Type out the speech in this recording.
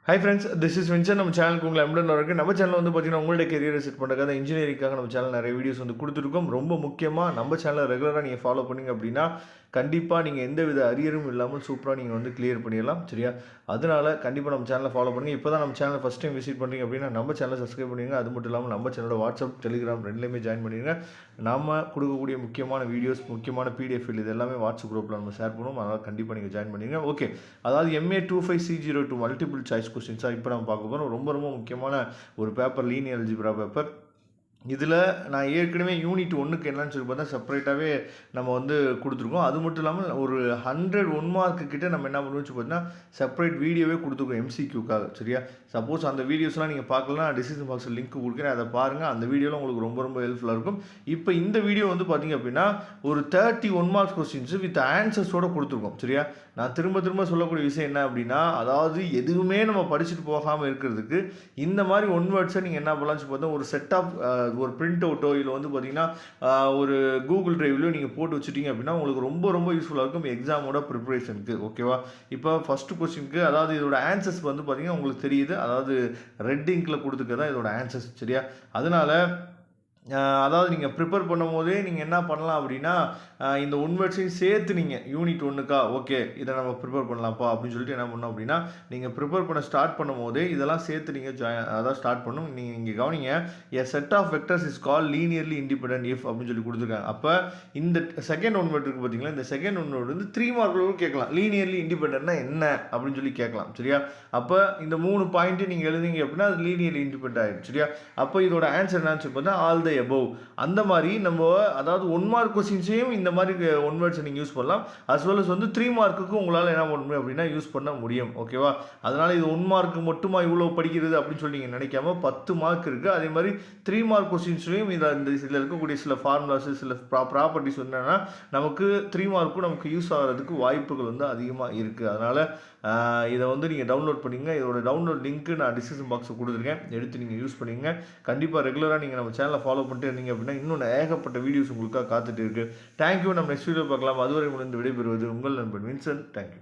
High friends, this is Vinson. நம்ம சேனலுக்கு உங்களை எம்டன் இருக்குது. நம்ம சேனல் வந்து பார்த்தீங்கன்னா உங்களுடைய கெரியரை செட் பண்ணுறதுக்காக இன்ஜினியரிங்காக நம்ம சேனல் நிறைய வீடியோஸ் வந்து கொடுத்துருக்கோம். ரொம்ப முக்கியமாக நம்ம சேனலை ரெகுலராக நீங்கள் ஃபாலோ பண்ணிங்க அப்படின்னா கண்டிப்பாக நீங்கள் எந்த வித அரியரும் இல்லாமல் சூப்பராக நீங்கள் வந்து கிளியர் பண்ணிடலாம். சரியா? அதனால் கண்டிப்பாக நம்ம சேனலை ஃபாலோ பண்ணுங்கள். இப்போ தான் நம்ம சேனலை ஃபஸ்ட் டைம் விசிட் பண்ணுறீங்க அப்படின்னா நம்ம சேனலை சப்ஸ்கிரைப் பண்ணிடுங்க. அது மட்டும் இல்லாமல் நம்ம சேனலோட வாட்ஸ்அப், டெலிகிராம் ரெண்டுலேயுமே ஜாயின் பண்ணிடுங்க. நம்ம கொடுக்கக்கூடிய முக்கியமான வீடியோஸ், முக்கியமான பிடிஎஃப் இது எல்லாமே வாட்ஸ்அப் குரூப்பில் நம்ம ஷேர் பண்ணுவோம். அதனால் கண்டிப்பாக நீங்கள் ஜாயின் பண்ணிடுங்க. ஓகே, அதாவது MA25C02 மல்டிபிள் சாய்ஸ் கொஸ்டின்ஸாக இப்போ நம்ம பார்க்க போகிறோம். ரொம்ப ரொம்ப முக்கியமான ஒரு பேப்பர், லீனியர் அல்ஜிப்ரா பேப்பர். இதில் நான் ஏற்கனவே யூனிட் 1க்கு என்னன்னு சொல்லி பார்த்தா செப்பரேட்டாகவே நம்ம வந்து கொடுத்துருக்கோம். அது மட்டும் இல்லாமல் ஒரு 100 1 மார்க்கு கிட்ட நம்ம என்ன பண்ணுவோம் பார்த்தீங்கன்னா செப்பரேட் வீடியோவே கொடுத்துருக்கோம் MCQக்காக. சரியா? சப்போஸ் அந்த வீடியோஸ்லாம் நீங்கள் பார்க்கலாம், டிஸ்கிரிப்ஷன் பாக்ஸில் லிங்க் கொடுக்குறேன், அதை பாருங்கள். அந்த வீடியோலாம் உங்களுக்கு ரொம்ப ரொம்ப ஹெல்ப்ஃபுல்லாக இருக்கும். இப்போ இந்த வீடியோ வந்து பார்த்தீங்க அப்படின்னா ஒரு 31 மார்க்ஸ் கொஸ்டின்ஸ் வித் ஆன்சர்ஸோடு கொடுத்துருக்கோம். சரியா? நான் திரும்ப திரும்ப சொல்லக்கூடிய விஷயம் என்ன அப்படின்னா, அதாவது எதுவுமே நம்ம படிச்சுட்டு போகாமல் இருக்கிறதுக்கு இந்த மாதிரி ஒன் வேர்ட்ஸை நீங்கள் என்ன பண்ணலாம்னு பார்த்தா ஒரு செட் ஆஃப் ஒரு பிரிண்ட் அவுட்டோ இல்லை வந்து பார்த்தீங்கன்னா ஒரு கூகுள் டிரைவ்லையோ நீங்கள் போட்டு வச்சுட்டீங்க அப்படின்னா உங்களுக்கு ரொம்ப ரொம்ப யூஸ்ஃபுல்லாக இருக்கும் எக்ஸாமோட ப்ரிப்பரேஷனுக்கு. ஓகேவா? இப்போ ஃபஸ்ட்டு கொஸ்டினுக்கு அதாவது இதோட ஆன்சர்ஸ் வந்து பார்த்தீங்கன்னா உங்களுக்கு தெரியுது, அதாவது ரெட் இங்கில் கொடுத்துருக்கதான் இதோட ஆன்சர்ஸ். சரியா? அதனால் அதாவது நீங்கள் ப்ரிப்பேர் பண்ணும் போதே நீங்கள் என்ன பண்ணலாம் அப்படின்னா இந்த ஒன் வேர்ட்ஸையும் சேர்த்து நீங்கள் யூனிட் 1க்கா ஓகே இதை நம்ம ப்ரிப்பேர் பண்ணலாம்ப்பா அப்படின்னு சொல்லிட்டு என்ன பண்ணோம் அப்படின்னா நீங்கள் ப்ரிப்பேர் பண்ண ஸ்டார்ட் பண்ணும் போதே இதெல்லாம் சேர்த்து நீங்கள் அதாவது ஸ்டார்ட் பண்ணணும். நீங்கள் இங்கே கவனிங்க, a set of vectors is call linearly independent if அப்படின்னு சொல்லி கொடுத்துருக்காங்க. அப்போ இந்த செகண்ட் ஒன் வேர்ட் இருக்குது பார்த்தீங்களா, இந்த செகண்ட் ஒன் வேர்ட் வந்து 3 மார்க்களும் கேட்கலாம். லீனியர்லி இண்டிபெண்டன்ட்னா என்ன அப்படின்னு சொல்லி கேட்கலாம். சரியா? அப்போ இந்த 3 பாயிண்ட்டு நீங்கள் எழுதிங்க அப்படின்னா அது லீனியர்லி இண்டிபெண்டன்ட் ஆகிடும். சரியா? அப்போ இதோட ஆன்சர் என்னன்னு சொல்லி பார்த்தா ஆல் த above. அந்த மாதிரி நம்ம அதாவது 1 மார்க் கொஸ்டின்ஸையும் இந்த மாதிரி ஒன் வேர்ட்ஸை நீங்கள் யூஸ் பண்ணலாம். அஸ் வெல் அஸ் வந்து 3 மார்க்குக்கும் உங்களால் என்ன பண்ண முடியும் அப்படின்னா யூஸ் பண்ண முடியும். ஓகேவா? அதனால் இது 1 மார்க்கு மட்டுமா இவ்வளோ படிக்கிறது அப்படின்னு சொல்லி நீங்கள் நினைக்காம 10 மார்க் இருக்குது. அதே மாதிரி 3 மார்க் கொஸ்டின்ஸ்லையும் இதில் இருக்கக்கூடிய சில ஃபார்முலாஸ், சில ப்ராப்பர்ட்டிஸ் என்னென்னா நமக்கு 3 மார்க்கும் நமக்கு யூஸ் ஆகிறதுக்கு வாய்ப்புகள் வந்து அதிகமாக இருக்குது. அதனால் இதை வந்து நீங்கள் டவுன்லோட் பண்ணிங்க. இதோட டவுன்லோட் லிங்க்கு நான் டிஸ்கிரிப்ஷன் பாக்ஸில் கொடுத்துருக்கேன், எடுத்து நீங்கள் யூஸ் பண்ணிங்க. கண்டிப்பாக ரெகுலராக நீங்கள் நம்ம சேனலை ஃபாலோ பண்ணிட்டு இருந்தீங்க அப்படின்னா இன்னும் ஏகப்பட்ட வீடியோஸ் உங்களுக்காக காத்துட்டு இருக்குது. தேங்க்யூ. நம்ம நெக்ஸ்ட் வீடியோ பார்க்கலாம். அதுவரை முடிந்து விடைபெறுவது உங்கள் நண்பன் வின்சன். தேங்க்யூ.